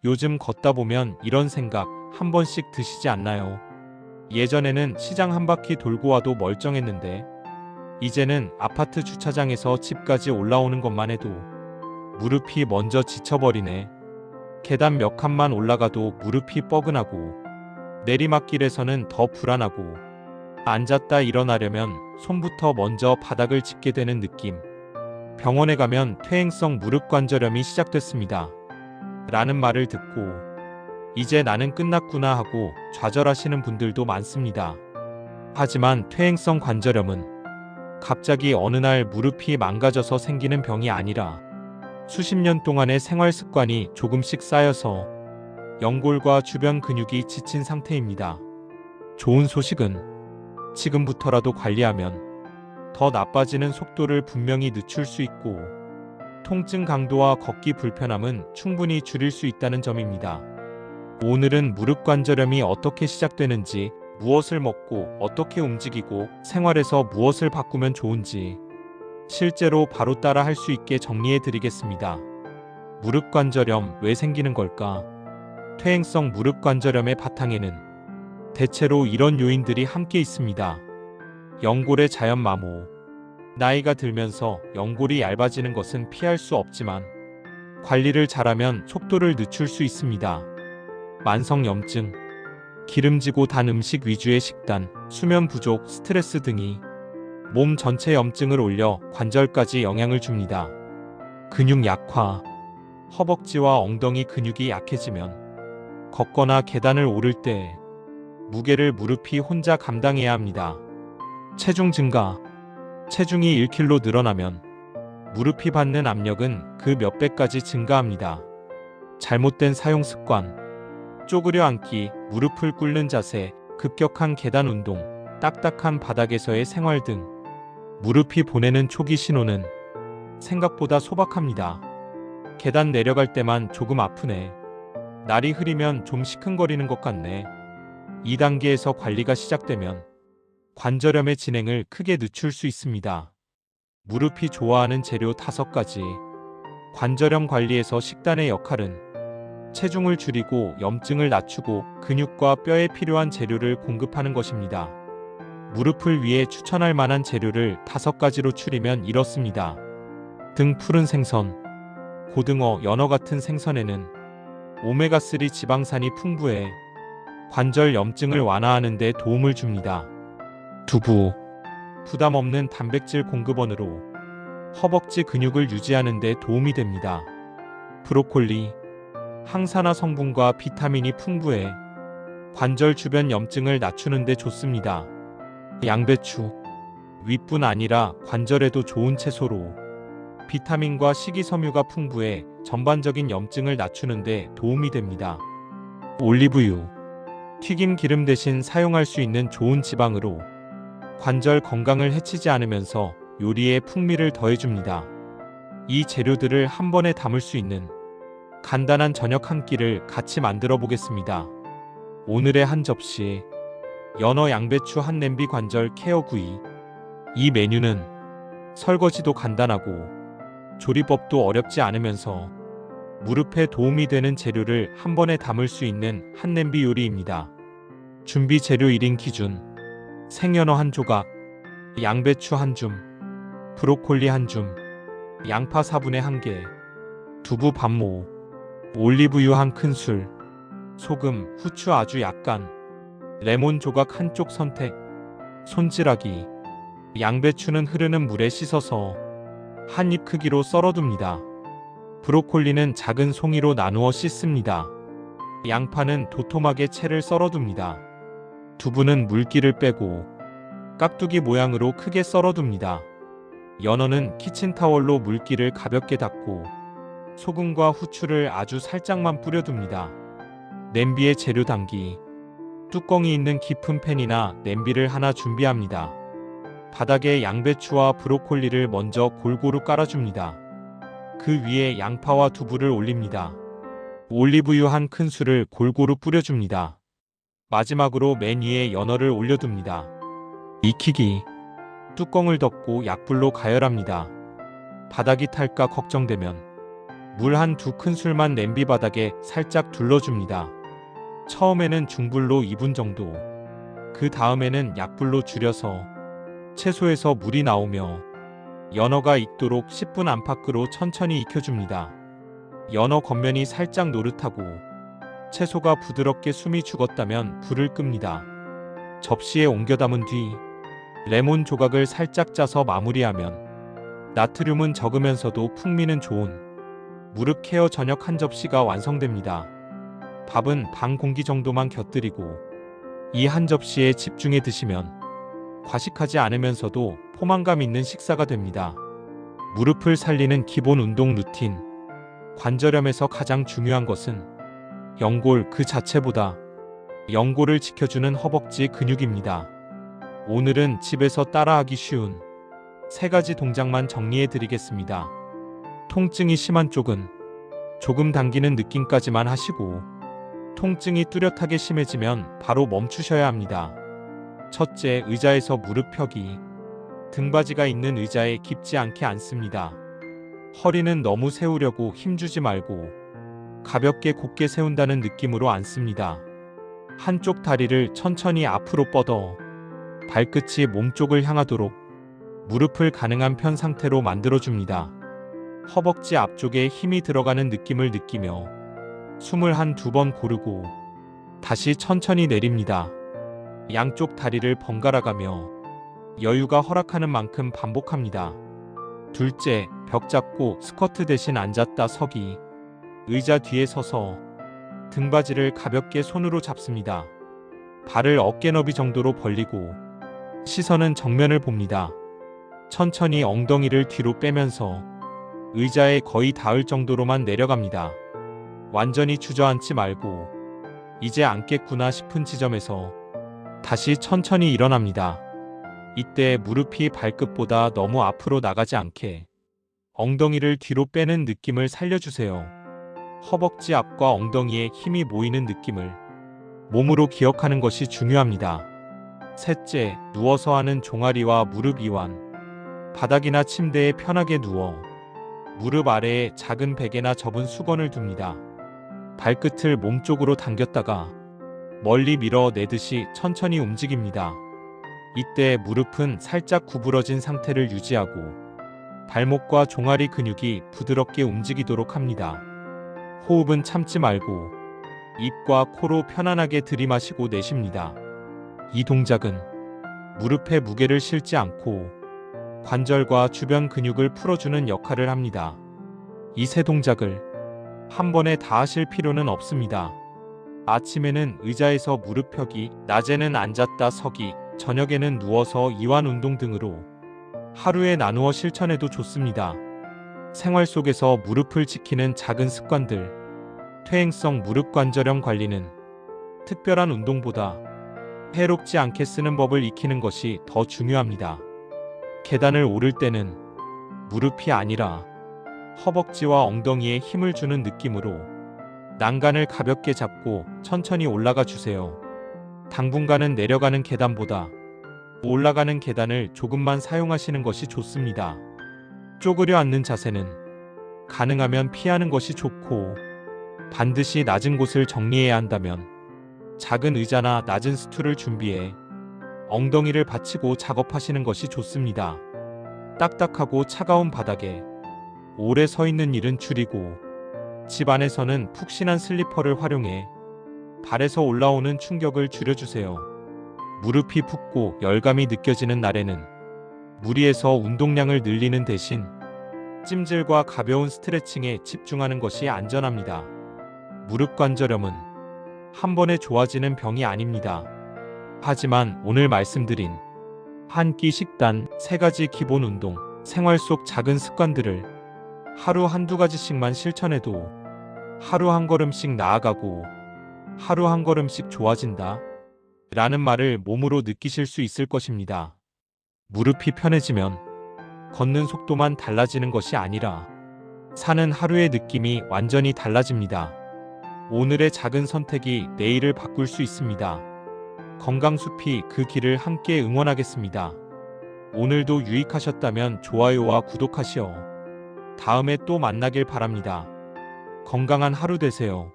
요즘 걷다 보면 이런 생각 한 번씩 드시지 않나요? 예전에는 시장 한 바퀴 돌고 와도 멀쩡했는데 이제는 아파트 주차장에서 집까지 올라오는 것만 해도 무릎이 먼저 지쳐버리네. 계단 몇 칸만 올라가도 무릎이 뻐근하고 내리막길에서는 더 불안하고 앉았다 일어나려면 손부터 먼저 바닥을 짚게 되는 느낌. 병원에 가면 퇴행성 무릎 관절염이 시작됐습니다. 라는 말을 듣고 이제 나는 끝났구나 하고 좌절하시는 분들도 많습니다. 하지만 퇴행성 관절염은 갑자기 어느 날 무릎이 망가져서 생기는 병이 아니라 수십 년 동안의 생활 습관이 조금씩 쌓여서 연골과 주변 근육이 지친 상태입니다. 좋은 소식은 지금부터라도 관리하면 더 나빠지는 속도를 분명히 늦출 수 있고 통증 강도와 걷기 불편함은 충분히 줄일 수 있다는 점입니다. 오늘은 무릎 관절염이 어떻게 시작되는지, 무엇을 먹고 어떻게 움직이고 생활에서 무엇을 바꾸면 좋은지 실제로 바로 따라 할 수 있게 정리해 드리겠습니다. 무릎 관절염 왜 생기는 걸까? 퇴행성 무릎 관절염의 바탕에는 대체로 이런 요인들이 함께 있습니다. 연골의 자연 마모. 나이가 들면서 연골이 얇아지는 것은 피할 수 없지만 관리를 잘하면 속도를 늦출 수 있습니다. 만성 염증, 기름지고 단 음식 위주의 식단, 수면 부족, 스트레스 등이 몸 전체 염증을 올려 관절까지 영향을 줍니다. 근육 약화, 허벅지와 엉덩이 근육이 약해지면 걷거나 계단을 오를 때 무게를 무릎이 혼자 감당해야 합니다. 체중 증가, 체중이 1kg 늘어나면 무릎이 받는 압력은 그 몇 배까지 증가합니다. 잘못된 사용 습관, 쪼그려 앉기, 무릎을 꿇는 자세, 급격한 계단 운동, 딱딱한 바닥에서의 생활 등 무릎이 보내는 초기 신호는 생각보다 소박합니다. 계단 내려갈 때만 조금 아프네. 날이 흐리면 좀 시큰거리는 것 같네. 2단계에서 관리가 시작되면 관절염의 진행을 크게 늦출 수 있습니다. 무릎이 좋아하는 재료 5가지. 관절염 관리에서 식단의 역할은 체중을 줄이고 염증을 낮추고 근육과 뼈에 필요한 재료를 공급하는 것입니다. 무릎을 위해 추천할 만한 재료를 5가지로 추리면 이렇습니다. 등 푸른 생선, 고등어, 연어 같은 생선에는 오메가3 지방산이 풍부해 관절 염증을 완화하는 데 도움을 줍니다. 두부, 부담 없는 단백질 공급원으로 허벅지 근육을 유지하는 데 도움이 됩니다. 브로콜리, 항산화 성분과 비타민이 풍부해 관절 주변 염증을 낮추는 데 좋습니다. 양배추, 윗뿐 아니라 관절에도 좋은 채소로 비타민과 식이섬유가 풍부해 전반적인 염증을 낮추는 데 도움이 됩니다. 올리브유, 튀김 기름 대신 사용할 수 있는 좋은 지방으로 관절 건강을 해치지 않으면서 요리에 풍미를 더해줍니다. 이 재료들을 한 번에 담을 수 있는 간단한 저녁 한 끼를 같이 만들어 보겠습니다. 오늘의 한 접시, 연어 양배추 한 냄비 관절 케어구이. 이 메뉴는 설거지도 간단하고 조리법도 어렵지 않으면서 무릎에 도움이 되는 재료를 한 번에 담을 수 있는 한 냄비 요리입니다. 준비 재료 1인 기준: 생연어 한 조각, 양배추 한 줌, 브로콜리 한 줌, 양파 4분의 1개, 두부 반모, 올리브유 한 큰술, 소금, 후추 아주 약간, 레몬 조각 한쪽 선택. 손질하기: 양배추는 흐르는 물에 씻어서 한 입 크기로 썰어둡니다. 브로콜리는 작은 송이로 나누어 씻습니다. 양파는 도톰하게 채를 썰어둡니다. 두부는 물기를 빼고 깍두기 모양으로 크게 썰어둡니다. 연어는 키친타월로 물기를 가볍게 닦고 소금과 후추를 아주 살짝만 뿌려둡니다. 냄비에 재료 담기: 뚜껑이 있는 깊은 팬이나 냄비를 하나 준비합니다. 바닥에 양배추와 브로콜리를 먼저 골고루 깔아줍니다. 그 위에 양파와 두부를 올립니다. 올리브유 한 큰술을 골고루 뿌려줍니다. 마지막으로 맨 위에 연어를 올려둡니다. 익히기: 뚜껑을 덮고 약불로 가열합니다. 바닥이 탈까 걱정되면 물 한 두 큰술만 냄비 바닥에 살짝 둘러줍니다. 처음에는 중불로 2분 정도, 그 다음에는 약불로 줄여서 채소에서 물이 나오며 연어가 익도록 10분 안팎으로 천천히 익혀줍니다. 연어 겉면이 살짝 노릇하고 채소가 부드럽게 숨이 죽었다면 불을 끕니다. 접시에 옮겨 담은 뒤 레몬 조각을 살짝 짜서 마무리하면 나트륨은 적으면서도 풍미는 좋은 무릎 케어 저녁 한 접시가 완성됩니다. 밥은 반 공기 정도만 곁들이고 이 한 접시에 집중해 드시면 과식하지 않으면서도 포만감 있는 식사가 됩니다. 무릎을 살리는 기본 운동 루틴. 관절염에서 가장 중요한 것은 연골 그 자체보다 연골을 지켜주는 허벅지 근육입니다. 오늘은 집에서 따라하기 쉬운 3가지 동작만 정리해 드리겠습니다. 통증이 심한 쪽은 조금 당기는 느낌까지만 하시고, 통증이 뚜렷하게 심해지면 바로 멈추셔야 합니다. 첫째, 의자에서 무릎 펴기. 등받이가 있는 의자에 깊지 않게 앉습니다. 허리는 너무 세우려고 힘주지 말고 가볍게 곧게 세운다는 느낌으로 앉습니다. 한쪽 다리를 천천히 앞으로 뻗어 발끝이 몸쪽을 향하도록 무릎을 가능한 편 상태로 만들어줍니다. 허벅지 앞쪽에 힘이 들어가는 느낌을 느끼며 숨을 한 2번 고르고 다시 천천히 내립니다. 양쪽 다리를 번갈아 가며 여유가 허락하는 만큼 반복합니다. 둘째, 벽 잡고 스쿼트 대신 앉았다 서기. 의자 뒤에 서서 등받이를 가볍게 손으로 잡습니다. 발을 어깨 너비 정도로 벌리고 시선은 정면을 봅니다. 천천히 엉덩이를 뒤로 빼면서 의자에 거의 닿을 정도로만 내려갑니다. 완전히 주저앉지 말고 이제 앉겠구나 싶은 지점에서 다시 천천히 일어납니다. 이때 무릎이 발끝보다 너무 앞으로 나가지 않게 엉덩이를 뒤로 빼는 느낌을 살려주세요. 허벅지 앞과 엉덩이에 힘이 모이는 느낌을 몸으로 기억하는 것이 중요합니다. 셋째, 누워서 하는 종아리와 무릎 이완. 바닥이나 침대에 편하게 누워 무릎 아래에 작은 베개나 접은 수건을 둡니다. 발끝을 몸쪽으로 당겼다가 멀리 밀어내듯이 천천히 움직입니다. 이때 무릎은 살짝 구부러진 상태를 유지하고 발목과 종아리 근육이 부드럽게 움직이도록 합니다. 호흡은 참지 말고 입과 코로 편안하게 들이마시고 내쉽니다. 이 동작은 무릎에 무게를 실지 않고 관절과 주변 근육을 풀어주는 역할을 합니다. 이 3동작을 한 번에 다 하실 필요는 없습니다. 아침에는 의자에서 무릎 펴기, 낮에는 앉았다 서기, 저녁에는 누워서 이완 운동 등으로 하루에 나누어 실천해도 좋습니다. 생활 속에서 무릎을 지키는 작은 습관들. 퇴행성 무릎 관절염 관리는 특별한 운동보다 해롭지 않게 쓰는 법을 익히는 것이 더 중요합니다. 계단을 오를 때는 무릎이 아니라 허벅지와 엉덩이에 힘을 주는 느낌으로 난간을 가볍게 잡고 천천히 올라가 주세요. 당분간은 내려가는 계단보다 올라가는 계단을 조금만 사용하시는 것이 좋습니다. 쪼그려 앉는 자세는 가능하면 피하는 것이 좋고, 반드시 낮은 곳을 정리해야 한다면 작은 의자나 낮은 스툴을 준비해 엉덩이를 받치고 작업하시는 것이 좋습니다. 딱딱하고 차가운 바닥에 오래 서 있는 일은 줄이고 집 안에서는 푹신한 슬리퍼를 활용해 발에서 올라오는 충격을 줄여주세요. 무릎이 붓고 열감이 느껴지는 날에는 무리해서 운동량을 늘리는 대신 찜질과 가벼운 스트레칭에 집중하는 것이 안전합니다. 무릎 관절염은 한 번에 좋아지는 병이 아닙니다. 하지만 오늘 말씀드린 한 끼 식단, 3가지 기본 운동, 생활 속 작은 습관들을 하루 한두 가지씩만 실천해도 하루 한 걸음씩 나아가고 하루 한 걸음씩 좋아진다 라는 말을 몸으로 느끼실 수 있을 것입니다. 무릎이 편해지면 걷는 속도만 달라지는 것이 아니라 사는 하루의 느낌이 완전히 달라집니다. 오늘의 작은 선택이 내일을 바꿀 수 있습니다. 건강숲이 그 길을 함께 응원하겠습니다. 오늘도 유익하셨다면 좋아요와 구독하시어 다음에 또 만나길 바랍니다. 건강한 하루 되세요.